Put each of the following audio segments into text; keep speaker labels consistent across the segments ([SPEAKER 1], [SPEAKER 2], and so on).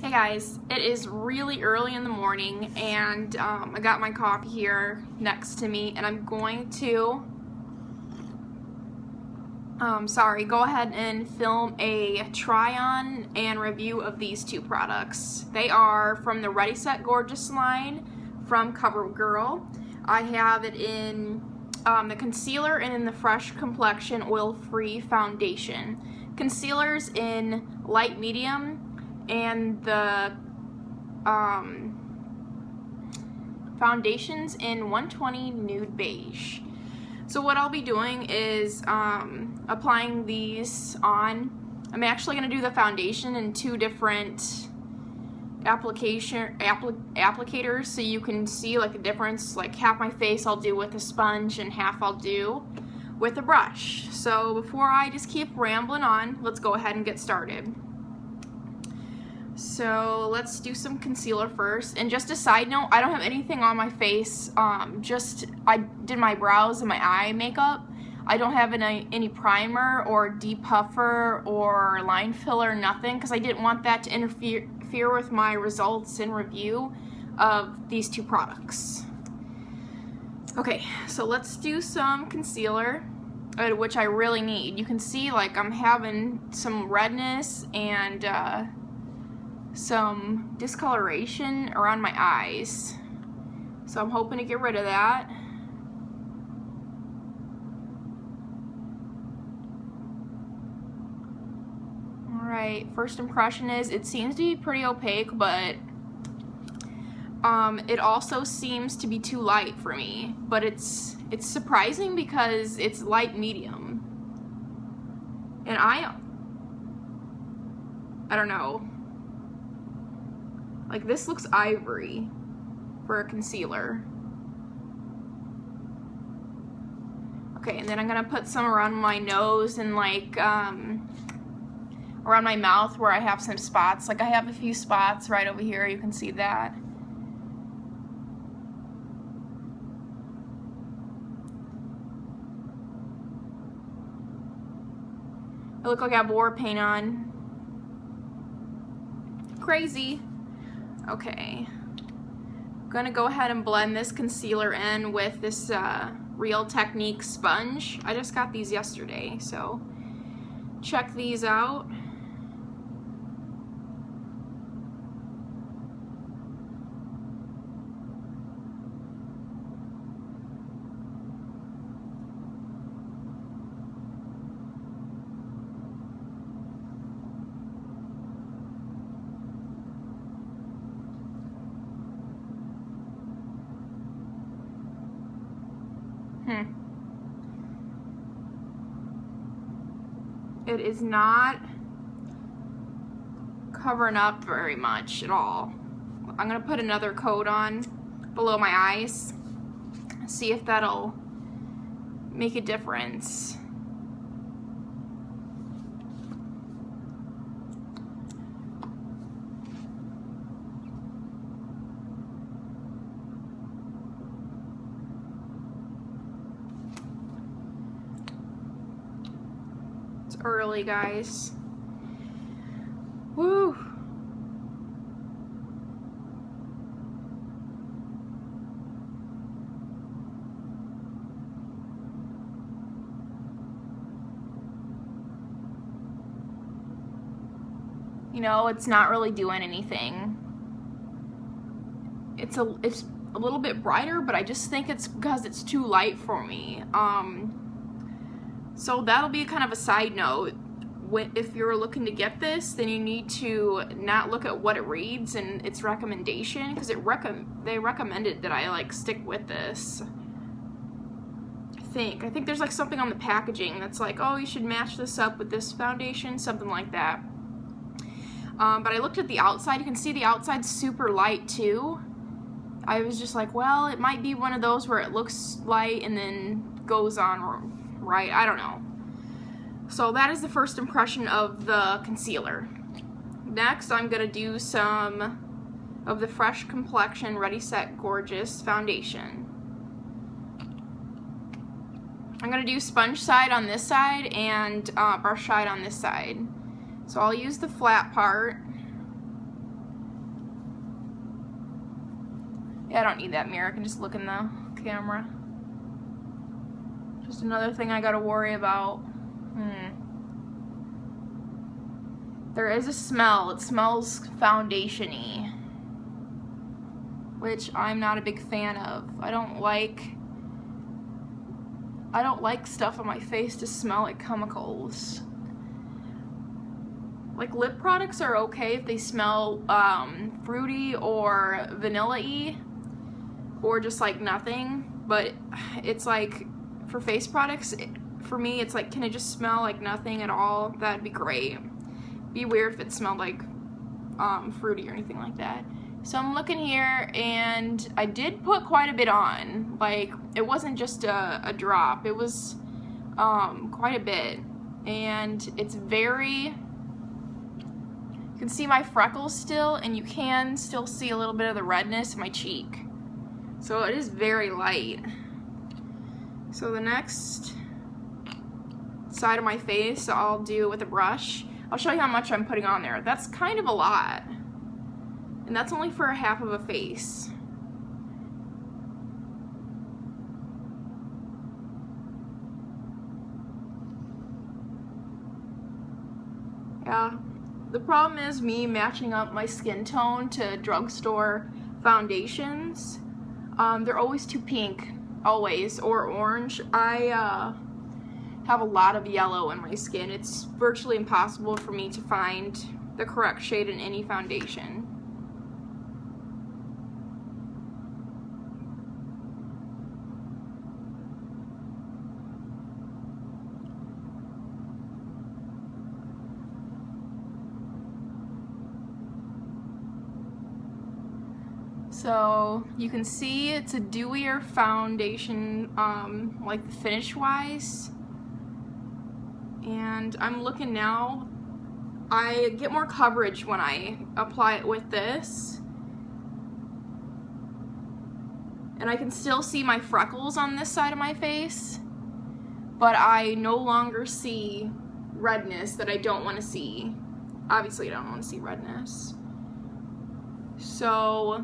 [SPEAKER 1] Hey guys, it is really early in the morning and I got my coffee here next to me and I'm going to go ahead and film a try on and review of these two products. They are from the Ready Set Gorgeous line from Covergirl. I have it in the concealer and in the Fresh Complexion Oil-Free Foundation. Concealer's in light medium and the foundation's in 120 nude beige. So what I'll be doing is applying these on. I'm actually going to do the foundation in two different applicators so you can see like the difference. Like half my face I'll do with a sponge and half I'll do with a brush. So before I just keep rambling on, let's go ahead and get started. So let's do some concealer first. And just a side note, I don't have anything on my face. I did my brows and my eye makeup. I don't have any primer or depuffer or line filler, nothing, because I didn't want that to interfere with my results and review of these two products. Okay, so let's do some concealer, which I really need. You can see like I'm having some redness and some discoloration around my eyes, so I'm hoping to get rid of that. Alright, first impression is it seems to be pretty opaque, but it also seems to be too light for me, but it's surprising because it's light medium, and I don't know. Like, this looks ivory for a concealer. Okay, and then I'm gonna put some around my nose and like around my mouth where I have some spots. Like, I have a few spots right over here, you can see that. I look like I have war paint on. Crazy. Okay, I'm gonna go ahead and blend this concealer in with this Real Technique sponge. I just got these yesterday, so check these out. It is not covering up very much at all. I'm gonna put another coat on below my eyes, see if that'll make a difference. Early, guys. Woo! You know, it's not really doing anything. It's a little bit brighter, but I just think it's because it's too light for me. So that'll be kind of a side note. If you're looking to get this, then you need to not look at what it reads and its recommendation, because they recommended that I like stick with this. I think there's like something on the packaging that's like, oh, you should match this up with this foundation, something like that. But I looked at the outside. You can see the outside's super light too. I was just like, well, it might be one of those where it looks light and then goes on right, I don't know. So that is the first impression of the concealer. Next, I'm gonna do some of the Fresh Complexion Ready Set Gorgeous Foundation. I'm gonna do sponge side on this side and brush side on this side. So I'll use the flat part Yeah, I don't need that mirror. I can just look in the camera. Just another thing I gotta worry about. There is a smell. It smells foundation-y, which I'm not a big fan of. I don't like stuff on my face to smell like chemicals. Like, lip products are okay if they smell fruity or vanilla-y or just like nothing, but it's like for face products, for me it's like, can it just smell like nothing at all? That'd be great. Be weird if it smelled like fruity or anything like that. So I'm looking here, and I did put quite a bit on. Like, it wasn't just a drop, it was quite a bit, and it's very, you can see my freckles still, and you can still see a little bit of the redness in my cheek. So it is very light. So the next side of my face I'll do with a brush. I'll show you how much I'm putting on there. That's kind of a lot. And that's only for a half of a face. Yeah. The problem is me matching up my skin tone to drugstore foundations. They're always too pink, always, or orange. I have a lot of yellow in my skin. It's virtually impossible for me to find the correct shade in any foundation. So you can see it's a dewier foundation, like the finish wise. And I'm looking now, I get more coverage when I apply it with this. And I can still see my freckles on this side of my face, but I no longer see redness that I don't want to see. Obviously I don't want to see redness. So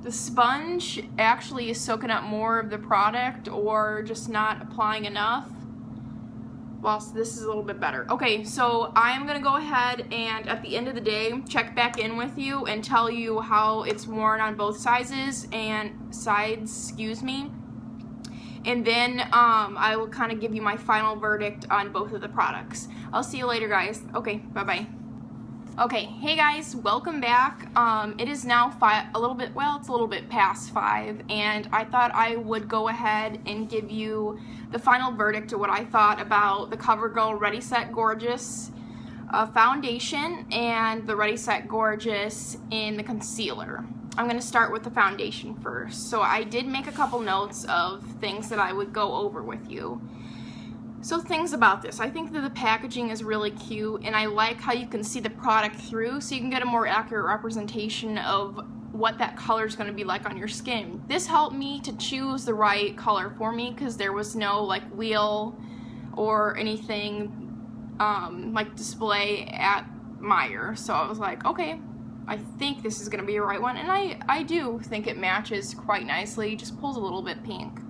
[SPEAKER 1] the sponge actually is soaking up more of the product, or just not applying enough. Whilst this is a little bit better. Okay, so I'm gonna go ahead and at the end of the day check back in with you and tell you how it's worn on both sides, and then I will kind of give you my final verdict on both of the products. I'll see you later, guys. Okay, bye-bye. Okay, hey guys, welcome back. It is now it's a little bit past 5, and I thought I would go ahead and give you the final verdict of what I thought about the Covergirl Ready Set Gorgeous foundation and the Ready Set Gorgeous in the concealer. I'm going to start with the foundation first. So I did make a couple notes of things that I would go over with you. So things about this, I think that the packaging is really cute, and I like how you can see the product through, so you can get a more accurate representation of what that color is going to be like on your skin. This helped me to choose the right color for me, because there was no like wheel or anything like display at Meijer. So I was like, okay, I think this is going to be the right one, and I do think it matches quite nicely. It just pulls a little bit pink.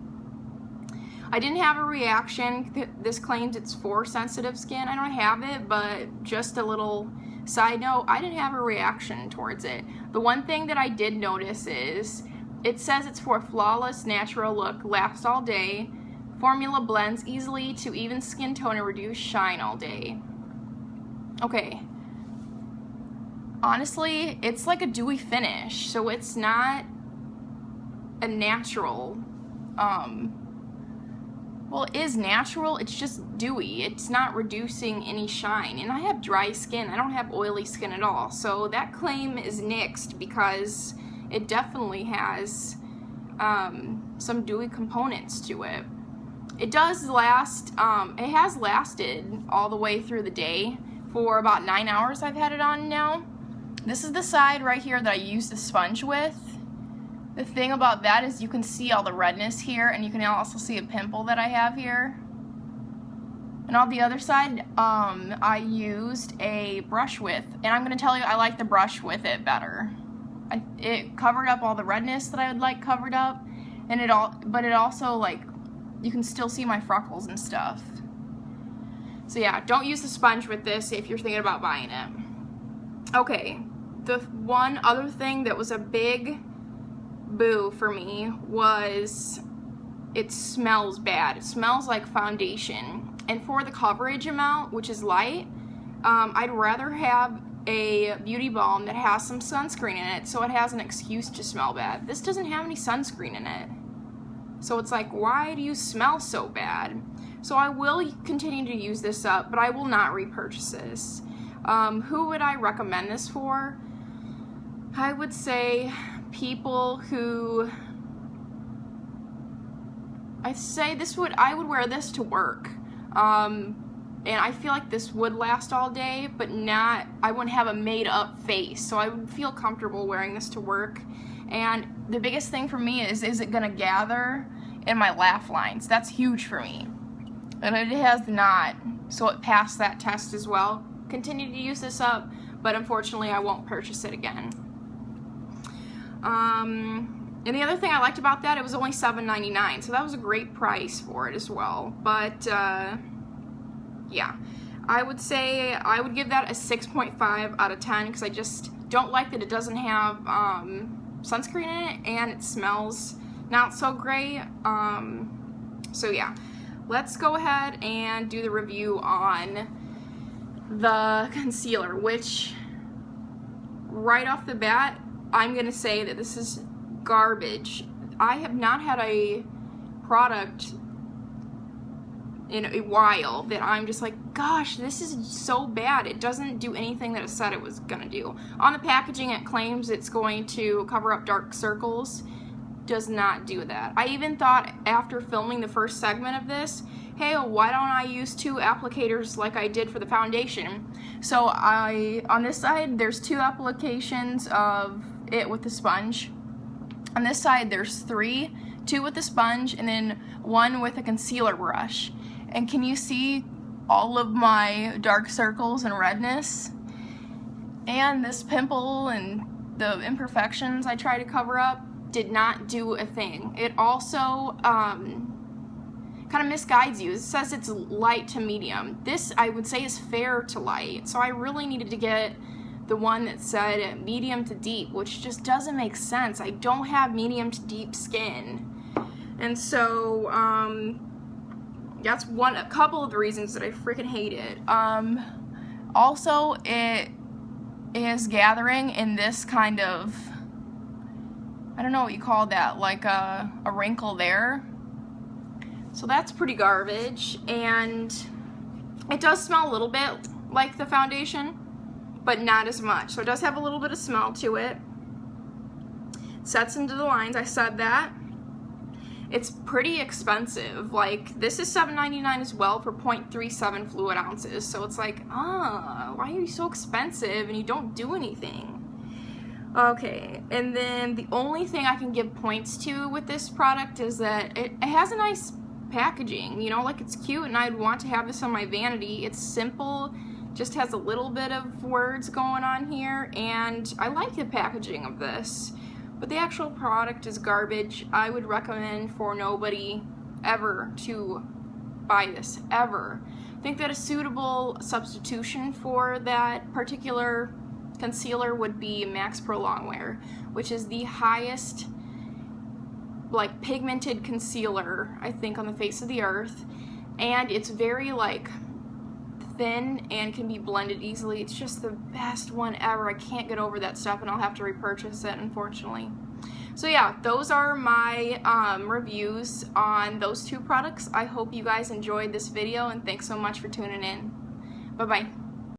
[SPEAKER 1] I didn't have a reaction. This claims it's for sensitive skin. I don't have it, but just a little side note, I didn't have a reaction towards it. The one thing that I did notice is it says it's for a flawless natural look, lasts all day, formula blends easily to even skin tone and reduce shine all day. Okay. Honestly, it's like a dewy finish, so it's not a natural, well, it is natural, it's just dewy. It's not reducing any shine. And I have dry skin. I don't have oily skin at all. So that claim is nixed, because it definitely has some dewy components to it. It does last, it has lasted all the way through the day. For about 9 hours I've had it on now. This is the side right here that I use the sponge with. The thing about that is you can see all the redness here, and you can also see a pimple that I have here. And on the other side, I used a brush with, and I'm going to tell you I like the brush with it better. it covered up all the redness that I would like covered up, and it also, like, you can still see my freckles and stuff. So yeah, don't use the sponge with this if you're thinking about buying it. Okay, the one other thing that was a big boo for me was it smells bad. It smells like foundation. And for the coverage amount, which is light, I'd rather have a beauty balm that has some sunscreen in it so it has an excuse to smell bad. This doesn't have any sunscreen in it. So it's like, why do you smell so bad? So I will continue to use this up, but I will not repurchase this. Who would I recommend this for? I would say people who, I would wear this to work. And I feel like this would last all day, but I wouldn't have a made up face. So I would feel comfortable wearing this to work. And the biggest thing for me is it gonna gather in my laugh lines? That's huge for me. And it has not, so it passed that test as well. Continue to use this up, but unfortunately I won't purchase it again. And the other thing I liked about that, it was only $7.99, so that was a great price for it as well. But yeah, I would say I would give that a 6.5 out of 10 because I just don't like that it doesn't have sunscreen in it and it smells not so great. So yeah, let's go ahead and do the review on the concealer, which right off the bat, I'm gonna say that this is garbage. I have not had a product in a while that I'm just like, gosh, this is so bad. It doesn't do anything that it said it was gonna do. On the packaging, it claims it's going to cover up dark circles. Does not do that. I even thought after filming the first segment of this, hey, why don't I use 2 applicators like I did for the foundation? So on this side, there's 2 applications of it with the sponge. On this side, there's 3, 2 with the sponge, and then 1 with a concealer brush. And can you see all of my dark circles and redness? And this pimple and the imperfections I try to cover up did not do a thing. It also kind of misguides you. It says it's light to medium. This, I would say, is fair to light. So I really needed to get the one that said medium to deep, which just doesn't make sense. I don't have medium to deep skin. And so that's a couple of the reasons that I freaking hate it. Also, it is gathering in this kind of, I don't know what you call that, like a wrinkle there. So that's pretty garbage, and it does smell a little bit like the foundation, but not as much. So it does have a little bit of smell to it. Sets into the lines, I said that. It's pretty expensive. Like, this is $7.99 as well for 0.37 fluid ounces. So it's like, why are you so expensive and you don't do anything? Okay, and then the only thing I can give points to with this product is that it has a nice packaging, you know, like it's cute and I'd want to have this on my vanity. It's simple, just has a little bit of words going on here, and I like the packaging of this, but the actual product is garbage. I would recommend for nobody ever to buy this, ever. I think that a suitable substitution for that particular concealer would be Max Pro Longwear, which is the highest like pigmented concealer I think on the face of the earth, and it's very like thin and can be blended easily. It's just the best one ever. I can't get over that stuff, and I'll have to repurchase it, unfortunately. So yeah, those are my reviews on those 2 products. I hope you guys enjoyed this video, and thanks so much for tuning in. Bye bye.